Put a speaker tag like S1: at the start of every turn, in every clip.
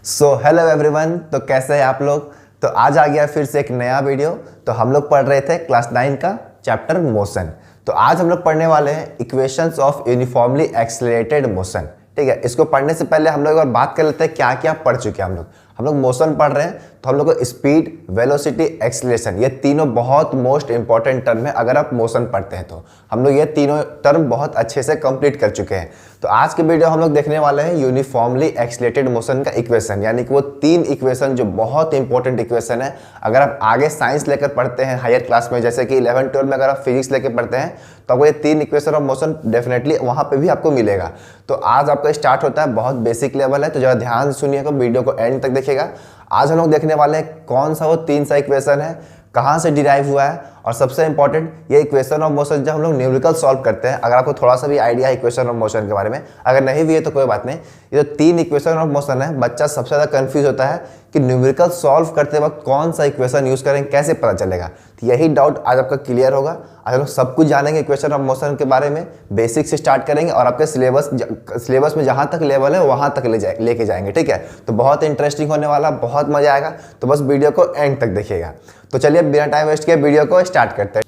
S1: So hello everyone. तो कैसे हैं आप लोग। तो आज आ गया फिर से एक नया वीडियो। तो हम लोग पढ़ रहे थे क्लास 9 का चैप्टर मोशन। तो आज हम लोग पढ़ने वाले हैं equations of uniformly accelerated motion. ठीक है, इसको पढ़ने से पहले हम लोग एक बार बात कर लेते हैं क्या क्या पढ़ चुके हैं हम लोग मोशन पढ़ रहे हैं। तो हम लोग को स्पीड, वेलोसिटी, एक्सीलरेशन, ये तीनों बहुत मोस्ट इंपॉर्टेंट टर्म है। अगर आप मोशन पढ़ते हैं तो हम लोग ये तीनों टर्म बहुत अच्छे से कंप्लीट कर चुके हैं। तो आज के वीडियो हम लोग देखने वाले हैं यूनिफॉर्मली एक्सेलरेटेड मोशन का इक्वेशन, यानी कि वो तीन इक्वेशन जो बहुत इंपॉर्टेंट इक्वेशन है। अगर आप आगे साइंस लेकर पढ़ते हैं हायर क्लास में, जैसे कि 11-12 में अगर आप फिजिक्स लेकर पढ़ते हैं, तो आपको ये तीन इक्वेशन ऑफ मोशन डेफिनेटली वहाँ पे भी आपको मिलेगा। तो आज आपका स्टार्ट होता है, बहुत बेसिक लेवल है, तो जरा ध्यान से सुनिएगा, वीडियो को एंड तक देखिएगा। आज हम लोग देखने वाले हैं कौन सा वो तीन सा इक्वेशन है, कहाँ से डिराइव हुआ है, और सबसे इंपॉर्टेंट ये इक्वेशन ऑफ मोशन जब हम लोग न्यूमेरिकल सॉल्व करते हैं, अगर आपको थोड़ा सा भी आइडिया है इक्वेशन ऑफ मोशन के बारे में, अगर नहीं भी है तो कोई बात नहीं, ये जो तीन इक्वेशन ऑफ मोशन है, बच्चा सबसे ज़्यादा कंफ्यूज होता है कि न्यूमेरिकल सॉल्व करते वक्त कौन सा इक्वेशन यूज़ करें, कैसे पता चलेगा। तो यही डाउट आज आपका क्लियर होगा। आज हम लोग सब कुछ जानेंगे इक्वेशन ऑफ मोशन के बारे में, बेसिक से स्टार्ट करेंगे और आपके सिलेबस में जहाँ तक लेवल है वहाँ तक लेके जाएंगे। ठीक है, तो बहुत इंटरेस्टिंग होने वाला, बहुत मजा आएगा। तो बस वीडियो को एंड तक देखिएगा। तो चलिए बिना टाइम वेस्ट किए वीडियो को स्टार्ट करते हैं।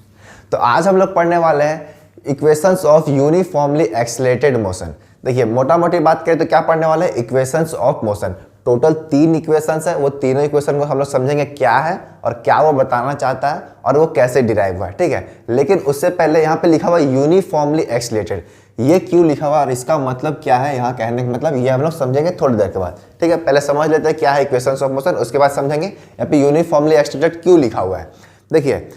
S1: तो आज हम लोग पढ़ने वाले हैं equations of uniformly accelerated motion. देखिए मोटा मोटी बात करें तो क्या पढ़ने वाले हैं, इक्वेशंस ऑफ मोशन। टोटल तीन इक्वेशंस है, वो तीनों इक्वेशन को हम लोग समझेंगे क्या है और क्या वो बताना चाहता है और वो कैसे डिराइव हुआ है। ठीक है, लेकिन उससे पहले यहाँ पे लिखा हुआ यूनिफॉर्मली एक्सेलरेटेड, ये क्यों लिखा हुआ और इसका मतलब क्या है, यहाँ कहने का मतलब ये हम लोग समझेंगे थोड़ी देर के बाद। ठीक है, पहले समझ लेते हैं क्या है इक्वेशंस ऑफ मोशन, उसके बाद समझेंगे यहाँ पे यूनिफॉर्मली एक्सेलरेटेड क्यों लिखा हुआ है। देखिए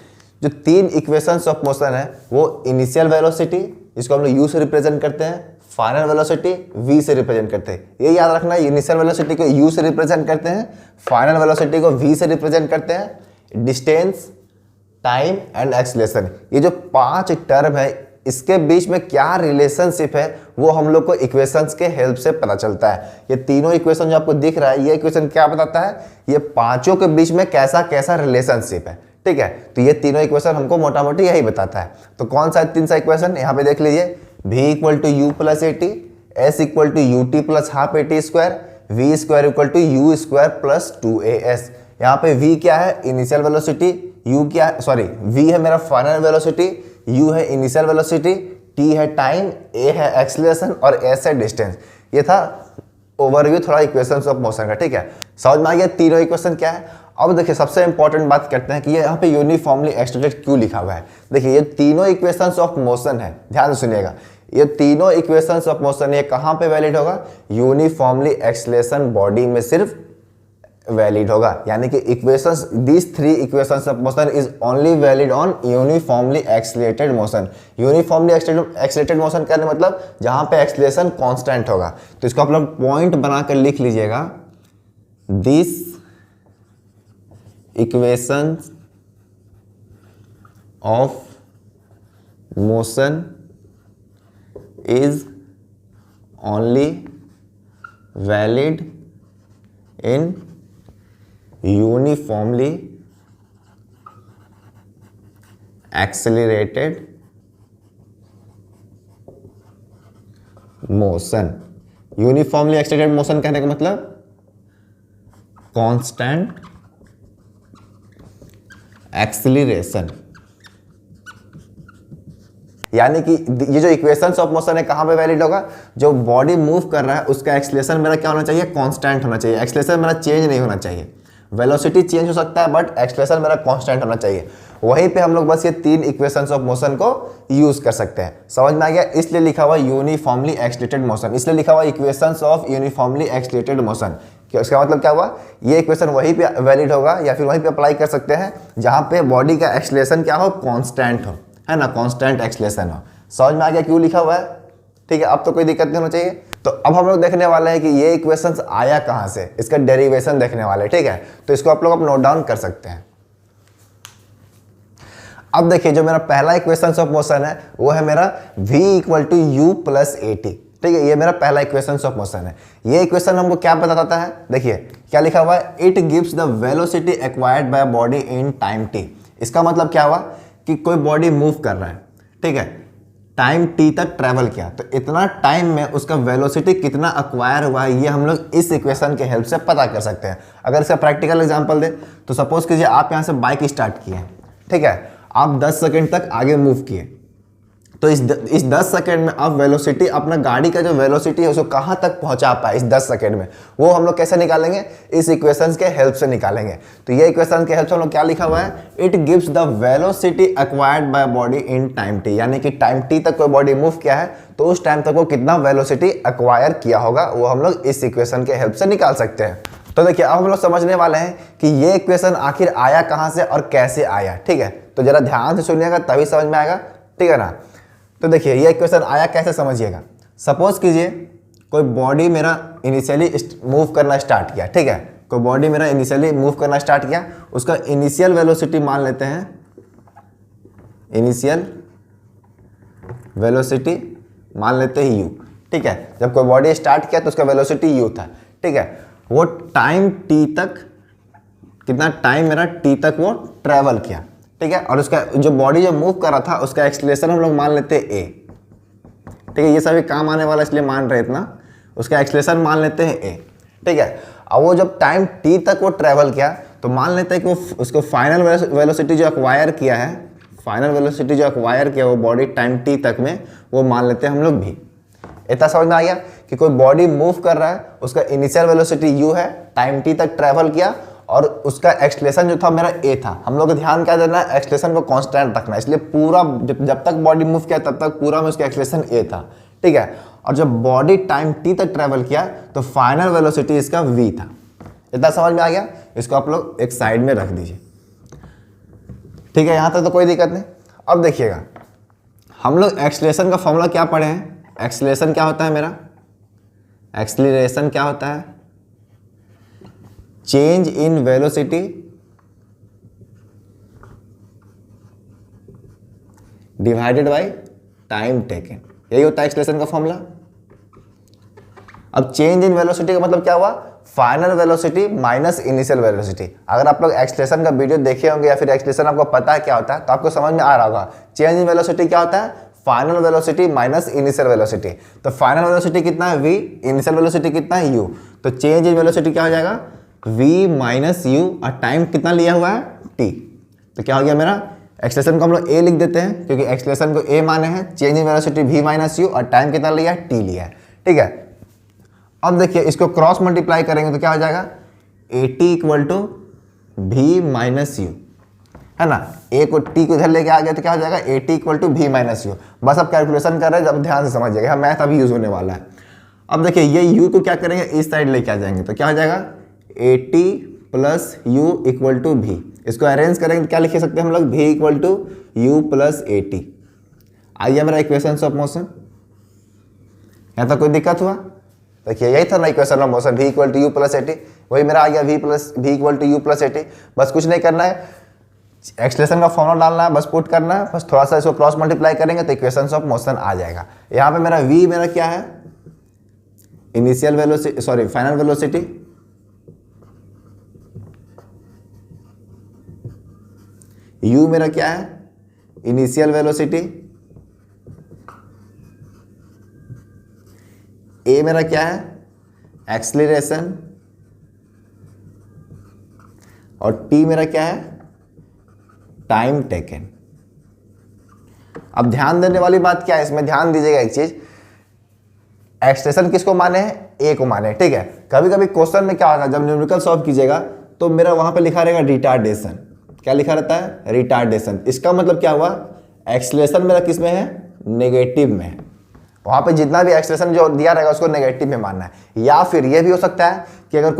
S1: जो तीन इक्वेशंस ऑफ मोशन है वो इनिशियल वेलोसिटी, इसको हम लोग यू से रिप्रेजेंट करते हैं, फाइनल वेलोसिटी वी से रिप्रेजेंट करते हैं। ये याद रखना है, इनिशियल वेलोसिटी को यू से रिप्रेजेंट करते हैं, फाइनल वेलोसिटी को वी से रिप्रेजेंट करते हैं। डिस्टेंस, टाइम एंड एक्सेलरेशन, ये जो पांच टर्म है इसके बीच में क्या रिलेशनशिप है वो हम लोग को इक्वेशंस के हेल्प से पता चलता है। ये तीनों इक्वेशन जो आपको दिख रहा है, ये इक्वेशन क्या बताता है, ये पांचों के बीच में कैसा कैसा रिलेशनशिप है। ठीक है, तो ये तीनों इक्वेशन हमको मोटा मोटी यही बताता है। तो कौन सा तीन सा इक्वेशन यहाँ पे देख लीजिए, v equal to u plus a t, s equal to u t plus half a t square, v square equal to u square plus 2as। यहाँ पे v क्या है, इनिशियल वेलोसिटी, u क्या है, सॉरी v है मेरा final velocity, u है initial velocity, t है टाइम, a है एक्सेलरेशन और s है डिस्टेंस। ये था ओवरव्यू थोड़ा इक्वेशंस ऑफ मोशन का। ठीक है, समझ में आ गया तीनों इक्वेशन क्या है। अब देखिए सबसे इंपॉर्टेंट बात करते हैं कि ये यहाँ पे यूनिफॉर्मली एक्सेलरेटेड क्यों लिखा हुआ है। देखिए ये तीनों इक्वेशंस ऑफ मोशन है, ध्यान से सुनिएगा, ये तीनों इक्वेशंस ऑफ मोशन ये कहाँ पे वैलिड होगा, यूनिफॉर्मली एक्सेलरेशन बॉडी में सिर्फ वैलिड होगा। यानी कि equations, this three equations of motion is only valid on uniformly accelerated motion. Uniformly accelerated motion का मतलब जहाँ पे एक्सेलरेशन कांस्टेंट होगा। तो इसको आप लोग पॉइंट बनाकर लिख लीजिएगा, this equations of motion is only valid in uniformly accelerated motion। Uniformly accelerated motion कहने का मतलब कांस्टेंट एक्सेलरेशन। यानी कि ये जो इक्वेशंस ऑफ मोशन है कहां पे वैलिड होगा, जो बॉडी मूव कर रहा है उसका एक्सेलरेशन मेरा क्या होना चाहिए, कांस्टेंट होना चाहिए। एक्सेलरेशन मेरा चेंज नहीं होना चाहिए, वेलोसिटी चेंज हो सकता है बट एक्सेलरेशन मेरा कांस्टेंट होना चाहिए। वहीं पे हम लोग बस ये तीन इक्वेशंस ऑफ मोशन को यूज कर सकते हैं। समझ में आ गया, इसलिए लिखा हुआ यूनिफॉर्मली एक्सेलरेटेड मोशन, इसलिए लिखा हुआ equations of uniformly accelerated motion. इसका मतलब क्या हुआ, ये इक्वेशन वहीं पे वैलिड होगा या फिर वहीं पे अप्लाई कर सकते हैं जहां पे बॉडी का एक्सेलरेशन क्या हो, कांस्टेंट हो, है ना, कांस्टेंट एक्सेलरेशन हो। समझ में आ गया क्यों लिखा हुआ है। ठीक है, अब तो कोई दिक्कत नहीं होना चाहिए। तो अब हम लोग देखने वाले हैं कि ये इक्वेशंस आया कहां से, इसका डेरिवेशन देखने वाले। ठीक है, तो इसको आप लोग नोट डाउन कर सकते हैं। अब देखिए जो मेरा पहला इक्वेशंस ऑफ मोशन है वो है मेरा v equal to u plus a t. ठीक है, ये मेरा पहला इक्वेशंस ऑफ मोशन है। ये इक्वेशन हमको क्या बताता है, देखिए क्या लिखा हुआ है, it gives the velocity acquired by body in time t। इसका मतलब क्या हुआ कि कोई बॉडी मूव कर रहा है, ठीक है, टाइम टी तक ट्रैवल किया, तो इतना टाइम में उसका वेलोसिटी कितना अक्वायर हुआ है ये हम लोग इस इक्वेशन के हेल्प से पता कर सकते हैं। अगर इसका प्रैक्टिकल एग्जांपल दे तो सपोज कीजिए आप यहाँ से बाइक स्टार्ट किए हैं, ठीक है, आप 10 सेकंड तक आगे मूव किए, तो इस 10 सेकंड में आप वेलोसिटी, अपना गाड़ी का जो वेलोसिटी है उसको कहाँ तक पहुँचा पाए इस 10 सेकंड में, वो हम लोग कैसे निकालेंगे, इस इक्वेशंस के हेल्प से निकालेंगे। तो ये इक्वेशन के हेल्प से हम लोग क्या लिखा हुआ है, it gives the velocity acquired by body in time T, यानी कि टाइम टी तक कोई बॉडी मूव किया है तो उस टाइम तक वो कितना वेलोसिटी एक्वायर किया होगा, वो हम लोग इस इक्वेशन के हेल्प से निकाल सकते हैं। तो देखिए अब हम लोग समझने वाले हैं कि ये इक्वेशन आखिर आया कहाँ से और कैसे आया, ठीक है। तो जरा ध्यान से सुनिएगा तभी समझ में आएगा, ठीक है ना। तो देखिए ये इक्वेशन आया कैसे समझिएगा। सपोज कीजिए कोई बॉडी मेरा इनिशियली मूव करना स्टार्ट किया, ठीक है, कोई बॉडी मेरा इनिशियली मूव करना स्टार्ट किया, उसका इनिशियल वेलोसिटी मान लेते हैं, इनिशियल वेलोसिटी मान लेते हैं u, ठीक है। जब कोई बॉडी स्टार्ट किया तो उसका वेलोसिटी u था, ठीक है। वो टाइम t तक, कितना टाइम मेरा t तक वो ट्रैवल किया, ठीक है, और उसका जो बॉडी जो मूव कर रहा था उसका एक्सेलरेशन हम लोग मान लेते हैं a, ठीक है, ये सभी काम आने वाला इसलिए मान रहे इतना, उसका एक्सेलरेशन मान लेते हैं a, ठीक है। अब वो जब टाइम t तक वो ट्रैवल किया तो मान लेते हैं कि वो उसको फाइनल वेलोसिटी जो एक्वायर किया है, फाइनल वेलोसिटी जो एक्वायर किया वो बॉडी टाइम t तक में, वो मान लेते हैं हम लोग v। इतना समझ में आ गया कि कोई बॉडी मूव कर रहा है, उसका इनिशियल वेलोसिटी u है, टाइम t तक ट्रैवल किया और उसका एक्सेलरेशन जो था मेरा a था। हम लोग को ध्यान क्या देना है, एक्सेलरेशन को कांस्टेंट रखना है, इसलिए पूरा जब तक बॉडी मूव किया तब तक पूरा में उसका एक्सेलरेशन a था, ठीक है। और जब बॉडी टाइम t तक ट्रैवल किया तो फाइनल वेलोसिटी इसका v था। इतना समझ में आ गया, इसको आप लोग एक साइड में रख दीजिए, ठीक है, यहां तक तो कोई दिक्कत नहीं। अब देखिएगा हम लोग एक्सेलरेशन का फॉर्मूला क्या पढ़े हैं, एक्सेलरेशन क्या होता है मेरा, एक्सेलरेशन क्या होता है, change in velocity divided by time taken, यही होता है एक्सेलरेशन का फॉर्मूला। अब चेंज इन वेलोसिटी का मतलब क्या हुआ, final velocity minus initial velocity. अगर आप लोग एक्सेलरेशन का वीडियो देखे होंगे या फिर एक्सेलरेशन आपको पता है क्या होता है तो आपको समझ में आ रहा होगा। चेंज इन वेलोसिटी क्या होता है, final velocity minus initial velocity. तो फाइनल वेलोसिटी कितना है v, इनिशियल वेलोसिटी कितना है u, तो चेंज इन वेलोसिटी क्या हो जाएगा v माइनस u, और टाइम कितना लिया हुआ है t। तो क्या हो गया मेरा, एक्सेलरेशन को हम लोग a लिख देते हैं क्योंकि एक्सेलरेशन को a माने हैं, change in velocity v minus u और टाइम कितना लिया है t लिया है, ठीक है। अब देखिए इसको क्रॉस मल्टीप्लाई करेंगे तो क्या हो जाएगा, at equal to v minus u, है ना, a को t को इधर लेके आ गया तो क्या हो जाएगा at equal to v minus u. बस अब कैलकुलेशन कर रहे हैं, जब ध्यान से समझिएगा, मैथ अभी यूज होने वाला है। अब देखिए ये u को क्या करेंगे, इस साइड लेके आ जाएंगे तो क्या हो जाएगा at plus u equal to v। इसको अरेंज करेंगे तो क्या लिख सकते हैं हम लोग, v equal to u plus at। आइए मेरा इक्वेशन ऑफ मोशन, यहाँ तक कोई दिक्कत हुआ, देखिए यही था ना equation of motion, v equal to u plus a t, वही मेरा आ गया v equal to u plus a t. बस कुछ नहीं करना है, एक्सेलरेशन का फॉर्मूला डालना है, बस पुट करना है, बस थोड़ा सा इसको क्रॉस मल्टीप्लाई करेंगे तो इक्वेशन ऑफ मोशन आ जाएगा। यहाँ पे मेरा v मेरा क्या है, initial velocity, sorry final velocity, u मेरा क्या है, इनिशियल वेलोसिटी, a मेरा क्या है, एक्सेलरेशन, और t मेरा क्या है, टाइम टेकन। अब ध्यान देने वाली बात क्या है, इसमें ध्यान दीजिएगा एक चीज, एक्सप्रेशन किसको माने हैं, ए को माने, ठीक है। कभी कभी क्वेश्चन में क्या होगा, जब न्यूमेरिकल सॉल्व कीजिएगा तो मेरा वहां पे लिखा रहेगा रिटार्डेशन, क्या लिखा रहता है, रिटार्डेशन। इसका मतलब क्या हुआ, एक्सेलरेशन मेरा किस में है, नेगेटिव में है, वहां पे जितना भी एक्सेलरेशन जो दिया रहेगा उसको नेगेटिव में मानना है। या फिर ये भी हो सकता है कि अगर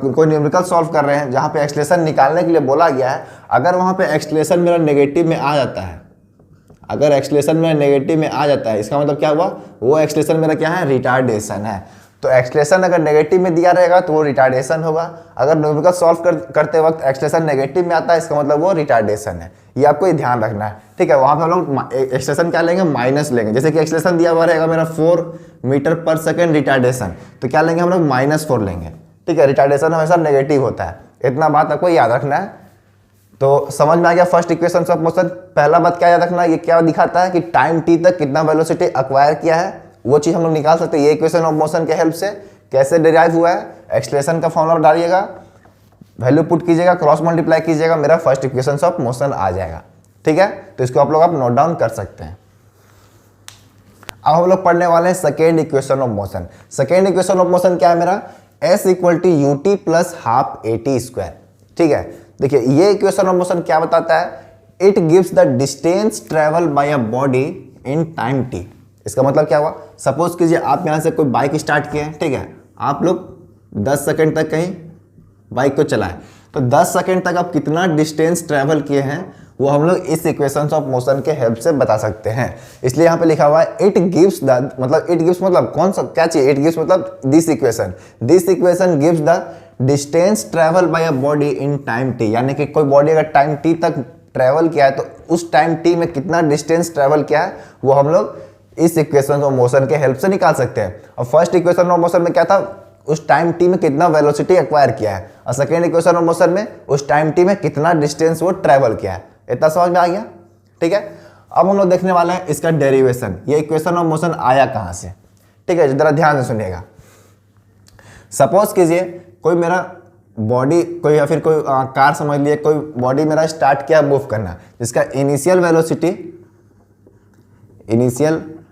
S1: कोई न्यूमेरिकल सॉल्व कर रहे हैं जहां पे एक्सेलरेशन निकालने के लिए बोला गया है, अगर वहां पे एक्सेलरेशन मेरा नेगेटिव में आ जाता है, अगर एक्सेलरेशन मेरा नेगेटिव में आ जाता है, इसका मतलब क्या हुआ, वो एक्सेलरेशन मेरा क्या है, रिटार्डेशन है। तो एक्सेलरेशन अगर नेगेटिव में दिया रहेगा तो वो रिटार्डेशन होगा। अगर न्यूमेरिकल सॉल्व करते वक्त एक्सेलरेशन नेगेटिव में आता है, इसका मतलब वो रिटार्डेशन है। ये आपको ये ध्यान रखना है, ठीक है। वहां पे हम लोग एक्सेलरेशन क्या लेंगे, माइनस लेंगे। जैसे कि एक्सेलरेशन दिया हुआ रहेगा मेरा 4 मीटर पर सेकेंड रिटार्डेशन, तो क्या लेंगे हम लोग, -4 लेंगे, ठीक है। रिटार्डेशन हमेशा नेगेटिव होता है, इतना बात आपको याद रखना है, तो समझ में आ गया फर्स्ट इक्वेशन ऑफ मोशन। पहला बात क्या याद रखना, ये क्या दिखाता है कि टाइम टी तक कितना वेलोसिटी एक्वायर किया है, वो चीज हम लोग निकाल सकते हैं ये इक्वेशन ऑफ मोशन के हेल्प से। कैसे डिराइव हुआ है, एक्सलेशन का फॉर्मूला डालिएगा, वैल्यू पुट कीजिएगा, क्रॉस मल्टीप्लाई कीजिएगा, मेरा फर्स्ट इक्वेशन ऑफ मोशन आ जाएगा। ठीक है, तो इसको आप लोग आप नोट डाउन कर सकते हैं। अब हम लोग पढ़ने वाले हैं second equation of motion. Second equation of motion क्या है मेरा, s equal to u t plus half a t square. ठीक है, देखिए ये इक्वेशन ऑफ मोशन क्या बताता है, it gives the distance travel bye a body in time T. इसका मतलब क्या हुआ, सपोज कीजिए आप यहाँ से कोई बाइक स्टार्ट किए, ठीक है, आप लोग 10 सेकंड तक कहीं बाइक को चलाएं, तो 10 सेकंड तक आप कितना डिस्टेंस ट्रेवल किए हैं वो हम लोग इस इक्वेशंस ऑफ मोशन के हेल्प से बता सकते हैं। इसलिए यहाँ पे लिखा हुआ है इट गिव्स द, मतलब इट गिव्स मतलब कौन सा क्या चाहिए, इट गिव्स मतलब this equation gives the distance travel bye a body in time T. यानी कि कोई बॉडी अगर टाइम टी तक ट्रेवल किया है तो उस टाइम टी में कितना डिस्टेंस ट्रेवल किया है वो हम लोग इस इक्वेशन ऑफ मोशन के हेल्प से निकाल सकते हैं। और फर्स्ट इक्वेशन ऑफ मोशन में क्या था, उस टाइम टी में कितना वेलोसिटी एक्वायर किया है, और सेकेंड इक्वेशन ऑफ मोशन में उस टाइम टी में कितना डिस्टेंस वो ट्रेवल किया है। इतना समझ में आ गया। ठीक है, अब हम लोग देखने वाले हैं इसका डेरिवेशन, ये इक्वेशन ऑफ मोशन आया कहाँ से। ठीक है, जरा ध्यान से सुनिएगा। सपोज कीजिए कोई मेरा बॉडी, कोई या फिर कोई कार समझ लिए, कोई बॉडी मेरा स्टार्ट किया मूव करना, जिसका इनिशियल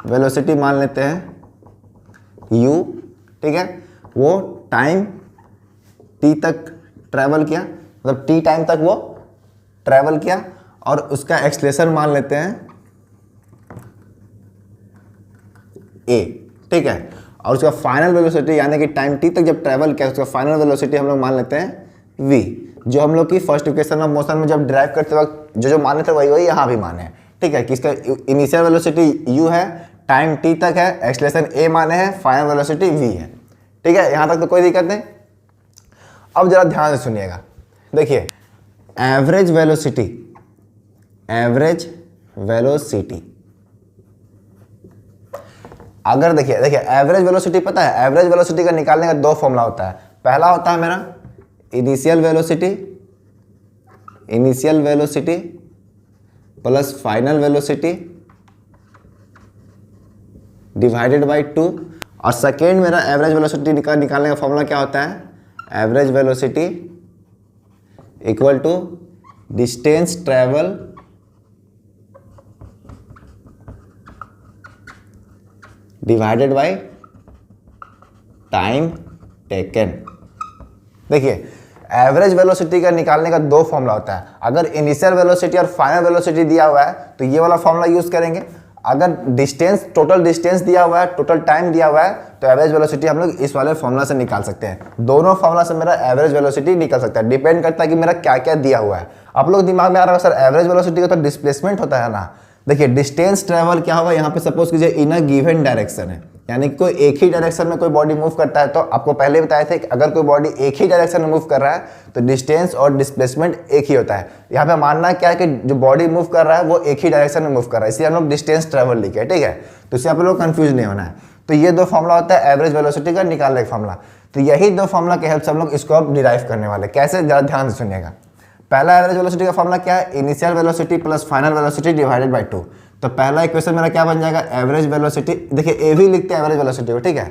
S1: वेलोसिटी मान लेते हैं u। ठीक है, वो टाइम t तक ट्रैवल किया, मतलब t टाइम तक वो ट्रैवल किया, और उसका एक्सलेशन मान लेते हैं a। ठीक है, और उसका फाइनल वेलोसिटी यानी कि टाइम t तक जब ट्रैवल किया उसका फाइनल वेलोसिटी हम लोग मान लेते हैं v, जो हम लोग की फर्स्ट इक्वेशन ऑफ मोशन में जब ड्राइव करते वक्त जो माने थे वही यहाँ भी माने हैं। ठीक है, कि इसका इनिशियल वेलोसिटी u है, टाइम t तक है, एक्सलेशन a माने हैं, फाइनल वेलोसिटी v है। ठीक है, यहाँ तक तो कोई दिक्कत नहीं। अब जरा ध्यान से सुनिएगा, देखिए एवरेज वेलोसिटी अगर देखिए एवरेज वेलोसिटी पता है, एवरेज वेलोसिटी का निकालने का दो फॉर्मूला होता है। पहला होता है मेरा initial velocity plus final velocity divided by 2, और सेकेंड मेरा एवरेज वेलोसिटी निकालने का फॉर्मूला क्या होता है, average velocity equal to distance travel divided by time taken. देखिए एवरेज वेलोसिटी का निकालने का दो फॉर्मूला होता है। अगर इनिशियल वेलोसिटी और फाइनल वेलोसिटी दिया हुआ है तो ये वाला फॉर्मूला यूज करेंगे। अगर डिस्टेंस, टोटल डिस्टेंस दिया हुआ है, टोटल टाइम दिया हुआ है, तो एवरेज वेलोसिटी हम लोग इस वाले फॉर्मूला से निकाल सकते हैं। दोनों फॉर्मूला से मेरा एवरेज वेलोसिटी निकल सकता है, डिपेंड करता है कि मेरा क्या क्या दिया हुआ है। आप लोग दिमाग में आ रहा है सर एवरेज वेलोसिटी का तो डिस्प्लेसमेंट होता है ना। देखिए डिस्टेंस ट्रेवल क्या होगा, यहाँ पे सपोज कीजिए इन अ गिवन डायरेक्शन है, यानी कोई एक ही डायरेक्शन में कोई बॉडी मूव करता है। तो आपको पहले बताए थे कि अगर कोई बॉडी एक ही डायरेक्शन में मूव कर रहा है तो डिस्टेंस और डिस्प्लेसमेंट एक ही होता है। यहाँ पे मानना क्या है कि जो बॉडी मूव कर रहा है वो एक ही डायरेक्शन में मूव कर रहा है, इसलिए हम लोग डिस्टेंस ट्रेवल लिखे। ठीक है, तो इससे आप लोग कंफ्यूज नहीं होना है। तो ये दो फॉर्मूला होता है एवरेज वेलोसिटी का निकालने का फॉर्मूला। तो यही दो फॉर्मूला के हेल्प से हम लोग इसको अब डिराइव करने वाले। कैसे, जरा ध्यान से सुनिएगा। पहला एवरेज वेलोसिटी का फॉर्मूला क्या है, initial velocity plus final velocity divided by 2। तो पहला इक्वेशन मेरा क्या बन जाएगा, एवरेज वेलोसिटी, देखिए ए भी लिखते हैं एवरेज वेलोसिटी को। ठीक है,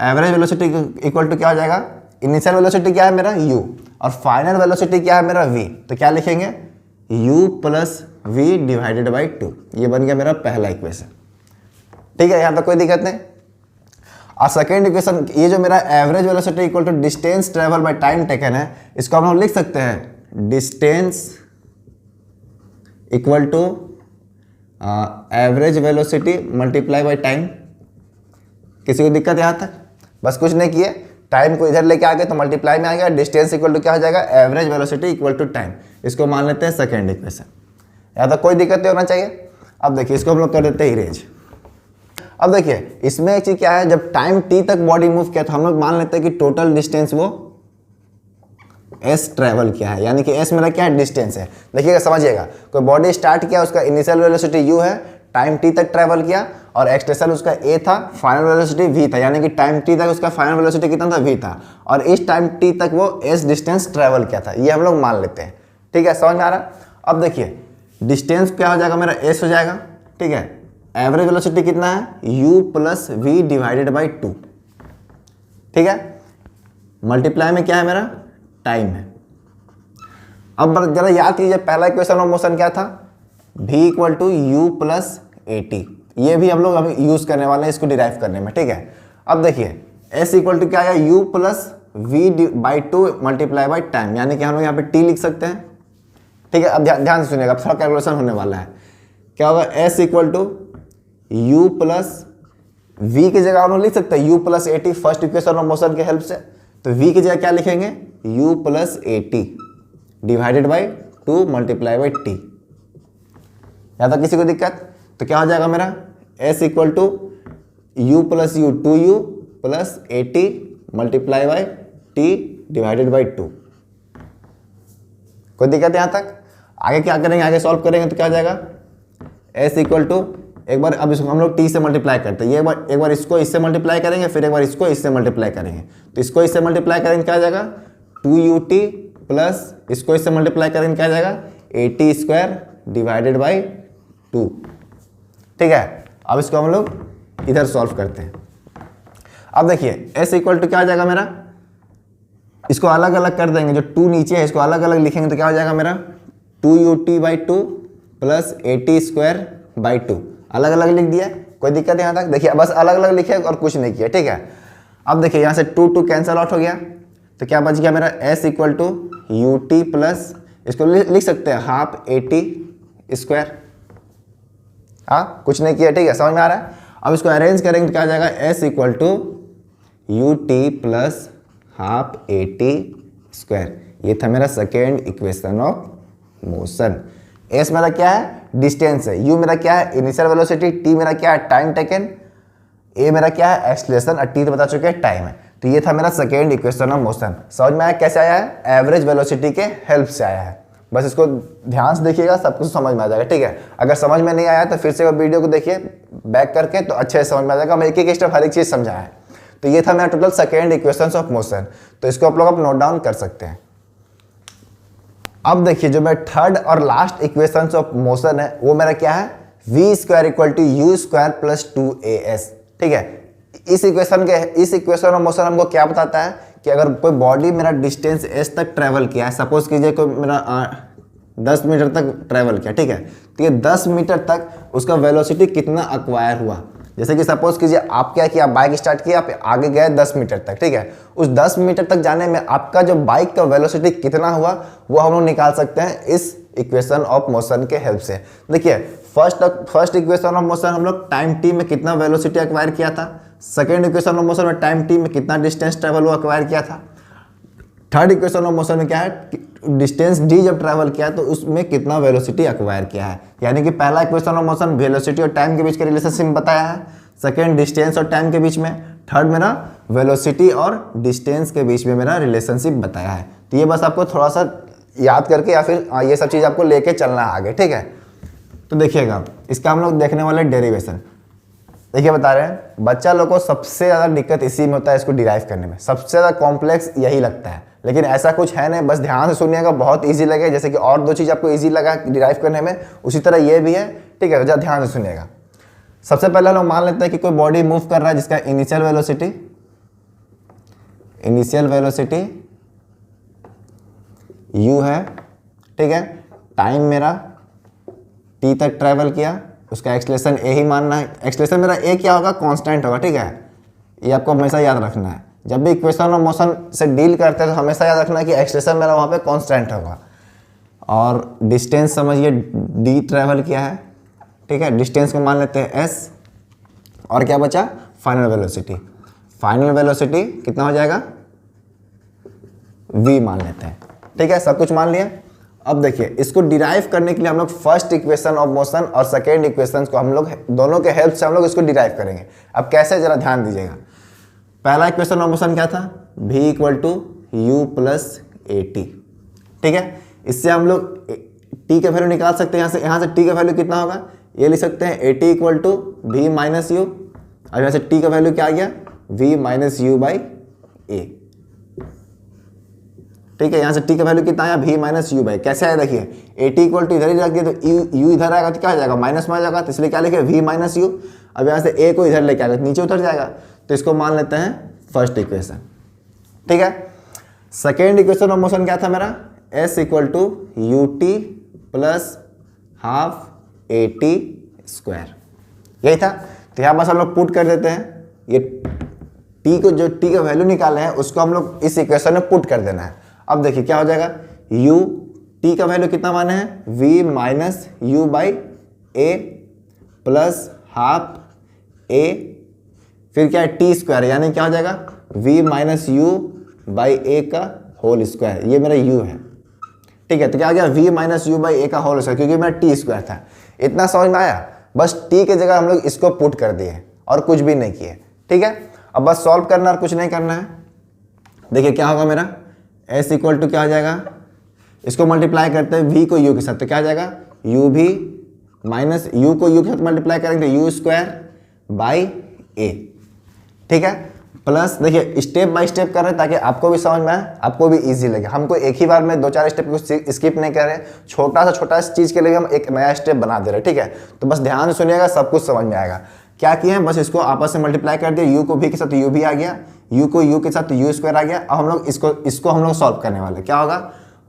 S1: एवरेज वेलोसिटी इक्वल टू क्या हो जाएगा, इनिशियल वेलोसिटी क्या है मेरा u, और फाइनल वेलोसिटी क्या है मेरा v। तो क्या लिखेंगे, u plus v divided by 2। ये बन गया मेरा पहला इक्वेशन। ठीक है, यहाँ तक कोई दिक्कत नहीं। और सेकेंड इक्वेशन, ये जो मेरा average velocity equal to distance travel by time taken है, इसको हम लोग लिख सकते हैं distance equal to average velocity multiply by time. किसी को दिक्कत यहाँ तक? बस कुछ नहीं किए, टाइम को इधर लेके आ गए तो मल्टीप्लाई में आ गया, डिस्टेंस इक्वल टू क्या हो जाएगा, average velocity equal to time. इसको मान लेते हैं सेकेंड इक्वेशन। यहाँ तक कोई दिक्कत नहीं होना चाहिए। अब देखिए इसको हम लोग कर देते हैं इरेज। अब देखिए इसमें एक चीज क्या है, जब टाइम टी तक बॉडी मूव किया तो हम लोग मान लेते हैं कि टोटल डिस्टेंस वो s ट्रेवल किया है, यानी कि s मेरा क्या है, डिस्टेंस है। देखिएगा समझिएगा, कोई बॉडी स्टार्ट किया, उसका इनिशियल वेलोसिटी u है, टाइम t तक ट्रेवल किया, और एक्सटेंशन उसका a था, फाइनल वेलोसिटी v था, यानी कि टाइम t तक उसका फाइनल वेलोसिटी कितना था, v था, और इस टाइम t तक वो s डिस्टेंस ट्रेवल किया था। ये हम लोग मान लेते हैं। ठीक है, समझ में आ रहा। अब देखिए डिस्टेंस क्या हो जाएगा मेरा, एस हो जाएगा, ठीक है। एवरेज वेलोसिटी कितना है, u plus v divided by 2, ठीक है। मल्टीप्लाई में क्या है मेरा, टाइम है। अब जरा याद कीजिए पहला इक्वेशन ऑफ मोशन क्या था, v equal to u plus a t. ये भी हम लोग अभी यूज करने वाले हैं इसको डिराइव करने में, ठीक है। अब देखिए s इक्वल टू क्या आया, u plus v by 2 multiply by time, यानी कि हम लोग यहाँ पे t लिख सकते हैं, ठीक है। अब ध्यान से सुनिएगा, थोड़ा कैलकुलेशन होने वाला है। क्या होगा, s equal to u plus v की जगह हम लोग लिख सकते हैं u plus a t, first equation of motion के हेल्प से। तो v की जगह क्या लिखेंगे, u plus a t divided by 2 multiply by t. या तो किसी को दिक्कत, तो क्या हो जाएगा मेरा, s equal to u plus u 2u plus a t multiply by t divided by 2। कोई दिक्कत है यहाँ तक। आगे क्या करेंगे, आगे सॉल्व करेंगे तो क्या हो जाएगा, s इक्वल टू, एक बार अब इसको हम लोग t से मल्टीप्लाई करते हैं, ये एक बार इसको इससे मल्टीप्लाई करेंगे, फिर एक बार इसको इससे मल्टीप्लाई करेंगे। तो इसको इससे मल्टीप्लाई करेंगे क्या आ जाएगा, 2ut प्लस इसको इससे मल्टीप्लाई करेंगे क्या आ जाएगा, ए टी स्क्वायर डिवाइडेड बाई 2, ठीक है। अब इसको हम लोग इधर सॉल्व करते हैं। अब देखिए s इक्वल टू क्या आ जाएगा मेरा, इसको अलग अलग कर देंगे, जो 2 नीचे है इसको अलग अलग लिखेंगे तो क्या हो जाएगा मेरा, 2ut by 2 plus a t square by 2, अलग अलग लिख दिया। कोई दिक्कत है यहाँ तक, देखिए बस अलग अलग लिखे और कुछ नहीं किया, ठीक है। अब देखिए यहाँ से 2 कैंसिल आउट हो गया, तो क्या बच गया मेरा, s equal to u t plus, इसको लिख सकते हैं हाफ ए टी स्क्वायर, हाँ कुछ नहीं किया, ठीक है, समझ में आ रहा है। अब इसको अरेंज करेंगे तो क्या आ जाएगा, s equal to u t plus half a t square. ये था मेरा second equation of motion. s मेरा क्या है, डिस्टेंस है, u मेरा क्या है, इनिशियल वेलोसिटी, t मेरा क्या है, टाइम टेकन, a मेरा क्या है, एक्सलेशन, और t तो बता चुके हैं टाइम है। तो ये था मेरा सेकेंड इक्वेशन ऑफ मोशन। समझ में आया कैसे आया है, एवरेज वेलोसिटी के हेल्प से आया है। बस इसको ध्यान से देखिएगा, सब कुछ समझ में आ जाएगा, ठीक है। अगर समझ में नहीं आया तो फिर से वीडियो को देखिए बैक करके, तो अच्छे से समझ में आ जाएगा। मैं एक एक स्टेप हर एक चीज़ समझाया है। तो ये था मेरा total second equation of motion. तो इसको आप लोग आप नोट डाउन कर सकते हैं। अब देखिए जो मेरा थर्ड और लास्ट इक्वेशन ऑफ मोशन है वो मेरा क्या है, v square equal to u square plus 2as, ठीक है। इस इक्वेशन ऑफ मोशन हमको क्या बताता है कि अगर कोई बॉडी मेरा डिस्टेंस s तक ट्रैवल किया है, सपोज कीजिए कोई मेरा 10 मीटर तक ट्रैवल किया, ठीक है। तो ये 10 मीटर तक उसका वेलोसिटी कितना अक्वायर हुआ, जैसे कि सपोज कीजिए आप क्या किया, बाइक स्टार्ट किया, आप आगे गए 10 मीटर तक, ठीक है। उस 10 मीटर तक जाने में आपका जो बाइक का वेलोसिटी कितना हुआ वो हम लोग निकाल सकते हैं इस इक्वेशन ऑफ मोशन के हेल्प से। देखिए फर्स्ट इक्वेशन ऑफ मोशन हम लोग टाइम t में कितना वेलोसिटी एक्वायर किया था, सेकेंड इक्वेशन ऑफ मोशन में टाइम t में कितना डिस्टेंस ट्रेवल हुआ एक्वायर किया था, थर्ड इक्वेशन ऑफ मोशन में क्या है, डिस्टेंस d जब ट्रैवल किया तो उसमें कितना वेलोसिटी एक्वायर किया है। यानी कि पहला इक्वेशन ऑफ मोशन वेलोसिटी और टाइम के बीच का रिलेशनशिप बताया है, सेकेंड डिस्टेंस और टाइम के बीच में, थर्ड मेरा वेलोसिटी और डिस्टेंस के बीच में मेरा रिलेशनशिप बताया है। तो ये बस आपको थोड़ा सा याद करके या फिर ये सब चीज़ आपको लेके चलना है आगे, ठीक है। तो देखिएगा इसका हम लोग देखने वाले डेरिवेशन। देखिए बता रहे हैं बच्चा लोग को सबसे ज़्यादा दिक्कत इसी में होता है, इसको डिराइव करने में सबसे ज़्यादा कॉम्प्लेक्स यही लगता है, लेकिन ऐसा कुछ है नहीं। बस ध्यान से सुनिएगा, बहुत इजी लगे, जैसे कि और 2 चीज़ आपको इजी लगा डिराइव करने में, उसी तरह ये भी है, ठीक है। जरा ध्यान से सुनिएगा। सबसे पहले हम लोग मान लेते हैं कि कोई बॉडी मूव कर रहा है जिसका इनिशियल वेलोसिटी u है, ठीक है। टाइम मेरा t तक ट्रैवल किया, उसका एक्सलेशन a ही मानना है। एक्सलेशन मेरा a क्या होगा, कांस्टेंट होगा, ठीक है। ये आपको हमेशा याद रखना है, जब भी इक्वेशन ऑफ मोशन से डील करते हैं तो हमेशा याद रखना है कि एक्सलेशन मेरा वहाँ पे कांस्टेंट होगा। और डिस्टेंस समझिए d ट्रैवल किया है, ठीक है। डिस्टेंस को मान लेते हैं s, और क्या बचा, फाइनल वेलोसिटी। फाइनल वेलोसिटी कितना हो जाएगा, v मान लेते हैं, ठीक है। सब कुछ मान लिया। अब देखिए इसको डिराइव करने के लिए हम लोग फर्स्ट इक्वेशन ऑफ मोशन और सेकेंड इक्वेशन को हम लोग दोनों के हेल्प से हम लोग इसको डिराइव करेंगे। अब कैसे, जरा ध्यान दीजिएगा। पहला इक्वेशन ऑफ मोशन क्या था, v equal to u plus a t, ठीक है। इससे हम लोग t का वैल्यू निकाल सकते हैं। यहाँ से t का वैल्यू कितना होगा, ये लिख सकते हैं a t equal to v minus u, और यहाँ से t का वैल्यू क्या आ गया, v माइनस यू बाई ए, ठीक है, यहाँ से टी का वैल्यू कितना आया v माइनस यू बाई, कैसे आया देखिए, ए टी इक्वल टू इधर ही रख दिया तो यू इधर आएगा तो क्या हो जाएगा माइनस में आ जाएगा, तो इसलिए क्या लिखे v माइनस यू। अब यहाँ से ए को इधर लेके आएगा नीचे उतर जाएगा, तो इसको मान लेते हैं फर्स्ट इक्वेशन। ठीक है, सेकेंड इक्वेशन ऑफ मोशन क्या था मेरा, s equal to u t plus half a t square, यही था। तो यहाँ बस हम लोग पुट कर देते हैं, ये t को जो t का वैल्यू निकाले हैं उसको हम लोग इस इक्वेशन में पुट कर देना है। अब देखिए क्या हो जाएगा, u t का वैल्यू कितना माने हैं v minus you by A plus half a, फिर क्या है टी स्क्वायर, यानी क्या हो जाएगा v माइनस यू बाई ए का होल स्क्वायर, ये मेरा u है। ठीक है, तो क्या आ गया v माइनस यू बाई ए का होल स्क्वायर, क्योंकि मेरा टी स्क्वायर था। इतना समझ में आया, बस t की जगह हम लोग इसको पुट कर दिए और कुछ भी नहीं किए। ठीक है, अब बस सॉल्व करना और कुछ नहीं करना है। देखिए क्या होगा मेरा, s इक्वल टू क्या हो जाएगा, इसको मल्टीप्लाई करते हैं v को u के साथ, तो क्या आ जाएगा u भी माइनस u को u के साथ मल्टीप्लाई करेंगे u स्क्वायर बाई a। ठीक है, प्लस देखिए स्टेप बाय स्टेप कर रहे हैं ताकि आपको भी समझ में आए, आपको भी इजी लगे। हमको एक ही बार में 2-4 स्टेप को स्किप नहीं कर रहे, छोटा चीज़ के लिए हम एक नया स्टेप बना दे रहे हैं। ठीक है, तो बस ध्यान से सुनिएगा, सब कुछ समझ में आएगा। क्या किए हैं, बस इसको आपस में मल्टीप्लाई कर दिया, u को v के साथ u भी आ गया, u को u के साथ u स्क्वायर आ गया। अब हम लोग इसको हम लोग सॉल्व करने वाले, क्या होगा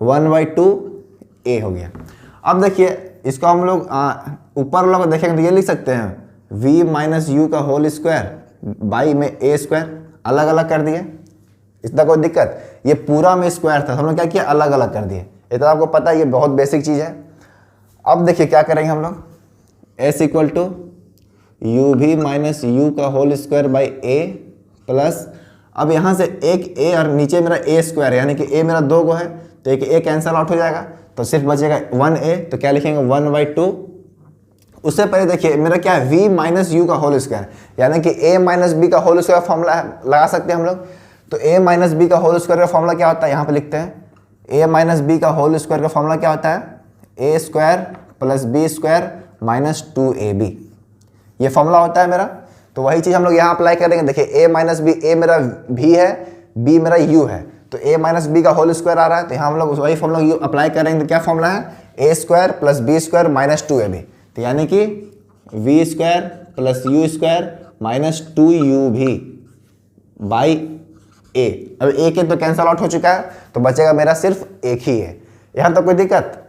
S1: 1/2 a हो गया। अब देखिए इसको हम लोग ऊपर लोग देखेंगे तो ये लिख सकते हैं v माइनस यू का होल स्क्वायर बाई में a स्क्वायर, अलग अलग कर दिए, इतना कोई दिक्कत, ये पूरा में स्क्वायर था, हम लोग क्या किया अलग अलग कर दिए। ये तो आपको पता है, ये बहुत बेसिक चीज़ है। अब देखिए क्या करेंगे हम लोग, s इक्वल टू यू भी माइनस यू का whole square by a plus, अब यहाँ से एक a और नीचे मेरा a स्क्वायर है, यानी कि a मेरा 2 गो है, तो एक a कैंसिल आउट हो जाएगा, तो सिर्फ बचेगा 1a, तो क्या लिखेंगे 1/2। उससे पहले देखिए मेरा क्या है v माइनस यू का होल स्क्वायर, यानी कि a माइनस बी का होल स्क्वायर फॉर्मूला लगा सकते हैं हम लोग। तो a माइनस बी का होल स्क्वायर का फॉर्मूला क्या होता है, यहाँ पे लिखते हैं a माइनस बी का होल स्क्वायर का फॉर्मूला क्या होता है, a square plus b square minus 2ab, ये फॉर्मूला होता है मेरा। तो वही चीज़ हम लोग यहाँ अप्लाई करेंगे। देखिए a माइनस बी, a मेरा v है, b मेरा u है, तो a माइनस बी का होल स्क्वायर आ रहा है, तो यहाँ हम लोग वही फॉर्मूला अप्लाई करेंगे। तो क्या फॉर्मूला है, a square plus b square minus 2ab, तो यानी कि v square plus u square minus 2u by a। अब a के तो कैंसल आउट हो चुका है, तो बचेगा मेरा सिर्फ एक ही है। यहाँ तो कोई दिक्कत,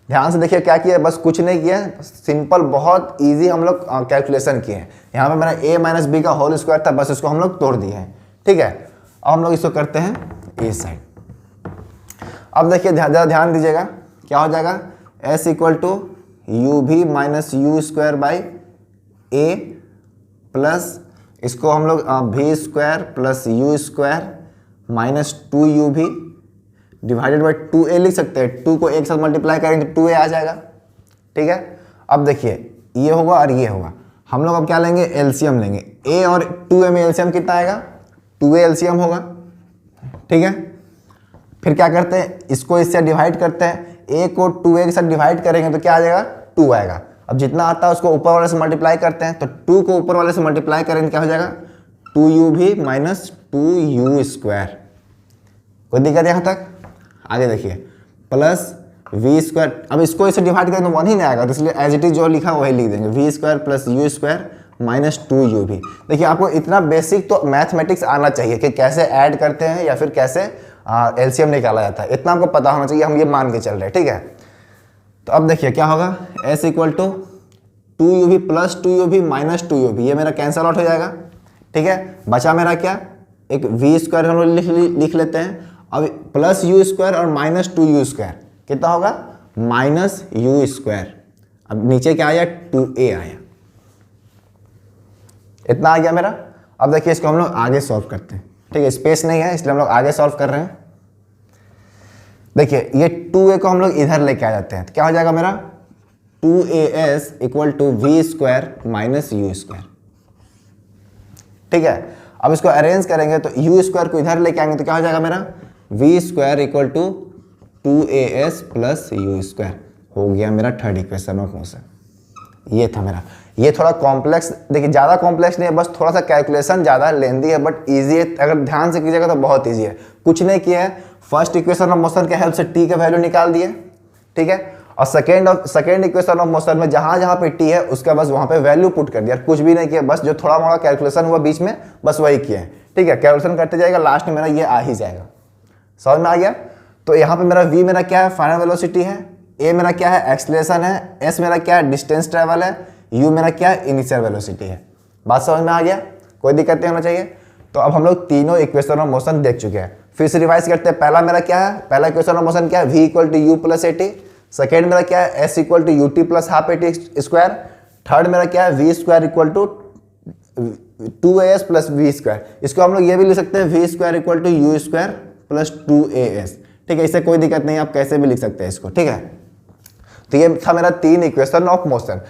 S1: ध्यान से देखिए क्या किया, बस कुछ नहीं किया, सिंपल बहुत इजी हम लोग कैलकुलेशन किए हैं। यहाँ पे मेरा a माइनस बी का होल स्क्वायर था, बस इसको हम लोग तोड़ दिए हैं। ठीक है, अब हम लोग इसको करते हैं इस साइड। अब देखिए ज़्यादा ध्यान दीजिएगा, क्या हो जाएगा, s इक्वल टू यू भी minus u square by a plus, इसको हम लोग v square plus u square minus 2u भी डिवाइडेड बाई 2a लिख सकते हैं। 2 को एक साथ मल्टीप्लाई करेंगे तो 2a आ जाएगा। ठीक है, अब देखिए ये होगा और ये होगा, हम लोग अब क्या लेंगे, एलसीएम लेंगे। a और 2a में एलसीएम कितना आएगा, 2a एलसीएम होगा। ठीक है, फिर क्या करते हैं, इसको इससे डिवाइड करते हैं, a को 2a के साथ डिवाइड करेंगे तो क्या आ जाएगा 2 आएगा। अब जितना आता है उसको ऊपर वाले से मल्टीप्लाई करते हैं, तो 2 को ऊपर वाले से मल्टीप्लाई करेंगे क्या हो जाएगा 2u भी माइनस 2u स्क्वायर। कोई दिक्कत यहाँ तक, आगे देखिए प्लस v स्क्वायर, अब इसको इसे डिवाइड करें तो 1 ही नहीं आएगा, तो इसलिए एज इट इज जो लिखा वही लिख देंगे, v square plus u square minus 2u भी। देखिए आपको इतना बेसिक तो मैथमेटिक्स आना चाहिए कि कैसे ऐड करते हैं या फिर कैसे एलसीएम निकाला जाता है, इतना आपको पता होना चाहिए, हम ये मान के चल रहे हैं। ठीक है, तो अब देखिए क्या होगा, s इक्वल टू 2u भी प्लस 2u भी माइनस 2u भी, ये मेरा कैंसल आउट हो जाएगा। ठीक है, बचा मेरा क्या, एक v स्क्वायर हम लोग लिख लेते हैं, अब प्लस यू स्क्वायर और माइनस 2u स्क्वायर कितना होगा माइनस यू स्क्वायर। अब नीचे क्या आया 2a आया, इतना आ गया मेरा। अब देखिए इसको हम लोग आगे सॉल्व करते हैं। ठीक है, स्पेस नहीं है इसलिए हम लोग आगे सॉल्व कर रहे हैं। देखिए ये 2a को हम लोग इधर लेके आ जाते हैं, तो क्या हो जाएगा मेरा 2as equal to v square minus u square. ठीक है, अब इसको अरेंज करेंगे तो यू स्क्वायर को इधर लेके आएंगे तो क्या हो जाएगा मेरा v square equal to 2as plus u square. हो गया मेरा थर्ड इक्वेशन ऑफ मोशन। ये था मेरा, ये थोड़ा कॉम्प्लेक्स, देखिए ज़्यादा कॉम्प्लेक्स नहीं है, बस थोड़ा सा कैलकुलेशन ज़्यादा लेंदी है बट ईजी है। अगर ध्यान से कीजिएगा तो बहुत ईजी है। कुछ नहीं किया है, फर्स्ट इक्वेशन ऑफ मोशन के हेल्प से टी का वैल्यू निकाल दिए, ठीक है। और सेकेंड इक्वेशन ऑफ मोशन में जहां जहां पे टी है उसका बस वहां पे वैल्यू पुट कर दिया, कुछ भी नहीं किया, बस जो थोड़ा मोड़ा कैलकुलेशन हुआ बीच में बस वही किया है, ठीक है। कैलकुलेशन करते जाएगा, लास्ट में मेरा ये आ ही जाएगा। समझ में आ गया। तो यहाँ पे मेरा v मेरा क्या है, फाइनल वेलोसिटी है, a मेरा क्या है, एक्सलेशन है, s मेरा क्या है, डिस्टेंस ट्रेवल है, u मेरा क्या है, इनिशियल वेलोसिटी है। बात समझ में आ गया, कोई दिक्कत नहीं होना चाहिए। तो अब हम लोग तीनों इक्वेशन ऑफ मोशन देख चुके हैं, फिर से रिवाइज करते हैं। पहला मेरा क्या है, पहला इक्वेशन ऑफ मोशन क्या है, v equal to u plus a t. Second मेरा क्या है, s equal to u t plus half a t square. Third मेरा क्या है, v square equal to 2as plus v square. इसको हम लोग ये भी लिख सकते हैं, v square equal to u square plus 2as, ठीक है। इससे कोई दिक्कत नहीं, आप कैसे भी लिख सकते हैं इसको, ठीक है। तो ये था मेरा तीन इक्वेशन ऑफ मोशन।